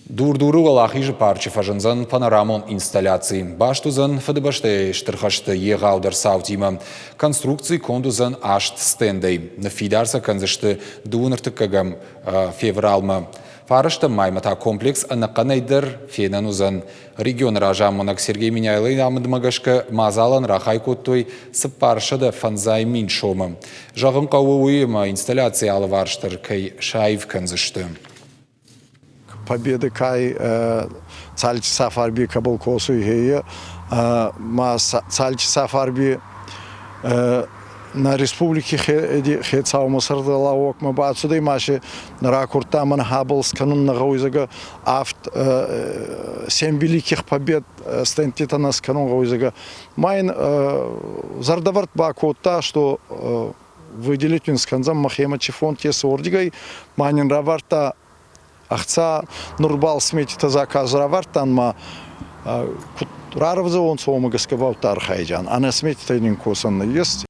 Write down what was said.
Дурдуру алахижы парчы фажынзан панорамон инсталляции. Баштузан фадыбашты штырхашты еғаудар саутима. Конструкции кондузан ашт стендей. На фидарса канзышты дуыныртыккагам февралма. Фарышты маймата комплекс анақанайдыр фенанузан. Регион ражамонак Сергей Миняйлы амыдмагашка мазалан рахай коттой сыппаршыда фанзай мин шома. Жағын қауы уйыма инсталляция алыварштыр кай шайв канзышты. Победы кай цальчи сафарби кабыл косу хея ма цальчи сафарби на республике хецау масырдала окма бацудай маши на ракурта ман хабылс канун нагауизага афт 7 великих побед стентитанас канун гауизага майн зардаварт бакота что выделить винсканзам махемачи фонд ес ордигай манин раварта Ахца Нурбал сметита заказ равартан ма рарвза он соомагаска ваутар хайджан. Ана сметита нин косан есть.